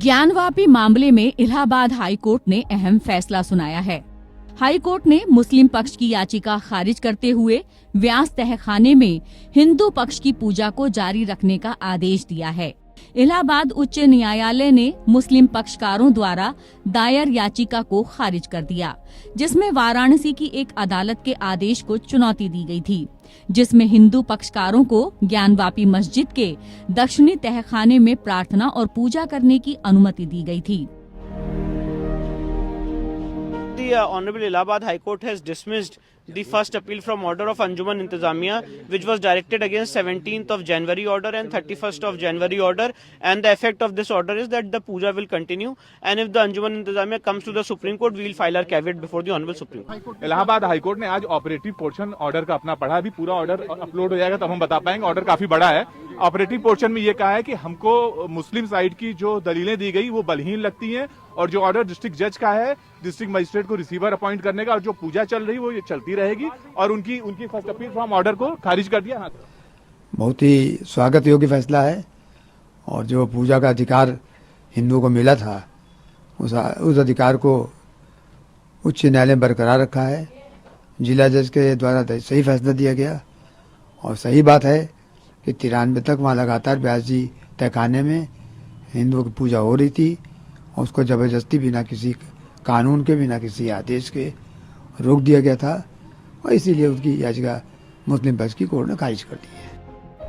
ज्ञानवापी मामले में Allahabad high court ने अहम फैसला सुनाया है। हाई कोर्ट ने मुस्लिम पक्ष की याचिका खारिज करते हुए व्यास तहखाने में हिंदू पक्ष की पूजा को जारी रखने का आदेश दिया है। इलाहाबाद उच्च न्यायालय ने मुस्लिम पक्षकारों द्वारा दायर याचिका को खारिज कर दिया, जिसमें वाराणसी की एक अदालत के आदेश को चुनौती दी गई थी, जिसमें हिंदू पक्षकारों को ज्ञानवापी मस्जिद के दक्षिणी तहखाने में प्रार्थना और पूजा करने की अनुमति दी गई थी। The Honorable Allahabad High Court has dismissed the first appeal from order of Anjuman Intizamiya, which was directed against 17th of January order and 31st of January order, and the effect of this order is that the puja will continue, and if the Anjuman Intizamiya comes to the Supreme Court, we will file our caveat before the Honorable Supreme Court. Allahabad high court ने आज operative portion order का अपना पढ़ा। अभी पूरा order upload हो जाएगा तब हम बता पाएंगे। ऑर्डर काफी बड़ा है। ऑपरेटिव पोर्शन में ये कहा है कि हमको मुस्लिम साइड की जो दलीलें दी गई वो बलहीन लगती हैं, और जो ऑर्डर डिस्ट्रिक्ट जज का है, डिस्ट्रिक्ट मजिस्ट्रेट को रिसीवर अपॉइंट करने का, और जो पूजा चल रही वो ये चलती रहेगी, और उनकी फर्स्ट अपील फ्रॉम ऑर्डर को खारिज कर दिया। बहुत ही स्वागत योग्य फैसला है, और जो पूजा का अधिकार हिंदुओं को मिला था उस अधिकार को उच्च न्यायालय ने बरकरार रखा है। जिला जज के द्वारा सही फैसला दिया गया, और सही बात है कि 93 तक वहाँ लगातार व्यास जी तहखाने में हिंदुओं की पूजा हो रही थी, और उसको जबरदस्ती बिना किसी कानून के, बिना किसी आदेश के रोक दिया गया था, और इसीलिए उसकी याचिका मुस्लिम पक्ष की कोर्ट ने खारिज कर दी है।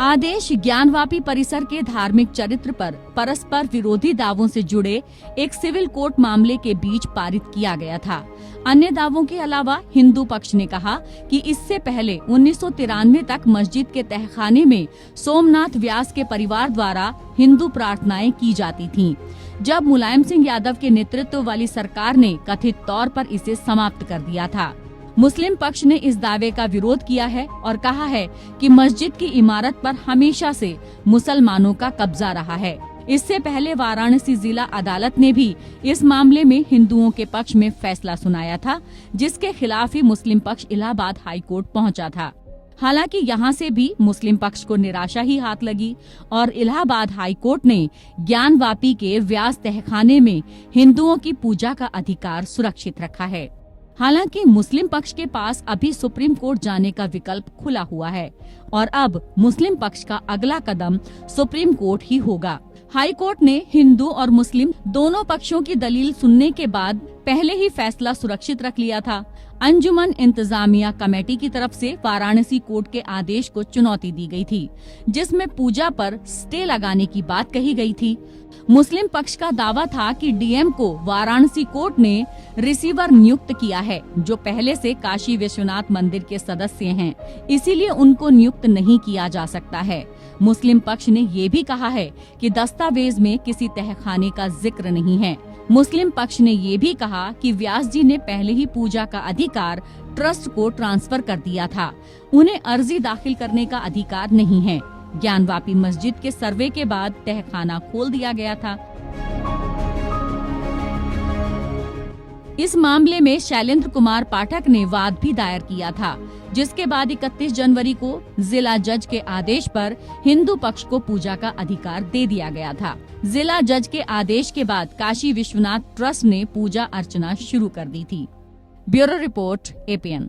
आदेश ज्ञानवापी परिसर के धार्मिक चरित्र पर परस्पर विरोधी दावों से जुड़े एक सिविल कोर्ट मामले के बीच पारित किया गया था। अन्य दावों के अलावा हिंदू पक्ष ने कहा कि इससे पहले 1993 तक मस्जिद के तहखाने में सोमनाथ व्यास के परिवार द्वारा हिंदू प्रार्थनाएं की जाती थीं, जब मुलायम सिंह यादव के नेतृत्व वाली सरकार ने कथित तौर पर इसे समाप्त कर दिया था। मुस्लिम पक्ष ने इस दावे का विरोध किया है और कहा है कि मस्जिद की इमारत पर हमेशा से मुसलमानों का कब्जा रहा है। इससे पहले वाराणसी जिला अदालत ने भी इस मामले में हिंदुओं के पक्ष में फैसला सुनाया था, जिसके खिलाफ ही मुस्लिम पक्ष इलाहाबाद हाई कोर्ट पहुंचा था। हालांकि यहां से भी मुस्लिम पक्ष को निराशा ही हाथ लगी, और इलाहाबाद हाई कोर्ट ने ज्ञानवापी के व्यास तहखाने में हिंदुओं की पूजा का अधिकार सुरक्षित रखा है। हालांकि मुस्लिम पक्ष के पास अभी सुप्रीम कोर्ट जाने का विकल्प खुला हुआ है, और अब मुस्लिम पक्ष का अगला कदम सुप्रीम कोर्ट ही होगा। हाई कोर्ट ने हिंदू और मुस्लिम दोनों पक्षों की दलील सुनने के बाद पहले ही फैसला सुरक्षित रख लिया था। अंजुमन इंतजामिया कमेटी की तरफ से वाराणसी कोर्ट के आदेश को चुनौती दी गई थी, जिसमें पूजा पर स्टे लगाने की बात कही गई थी। मुस्लिम पक्ष का दावा था कि डीएम को वाराणसी कोर्ट ने रिसीवर नियुक्त किया है, जो पहले से काशी विश्वनाथ मंदिर के सदस्य हैं, इसीलिए उनको नियुक्त नहीं किया जा सकता है। मुस्लिम पक्ष ने ये भी कहा है कि दस्तावेज में किसी तहखाने का जिक्र नहीं है। मुस्लिम पक्ष ने ये भी कहा कि व्यास जी ने पहले ही पूजा का अधिकार ट्रस्ट को ट्रांसफर कर दिया था, उन्हें अर्जी दाखिल करने का अधिकार नहीं है। ज्ञानवापी मस्जिद के सर्वे के बाद तहखाना खोल दिया गया था। इस मामले में शैलेंद्र कुमार पाठक ने वाद भी दायर किया था, जिसके बाद 31 जनवरी को जिला जज के आदेश पर हिंदू पक्ष को पूजा का अधिकार दे दिया गया था। जिला जज के आदेश के बाद काशी विश्वनाथ ट्रस्ट ने पूजा अर्चना शुरू कर दी थी। Bureau report, APN।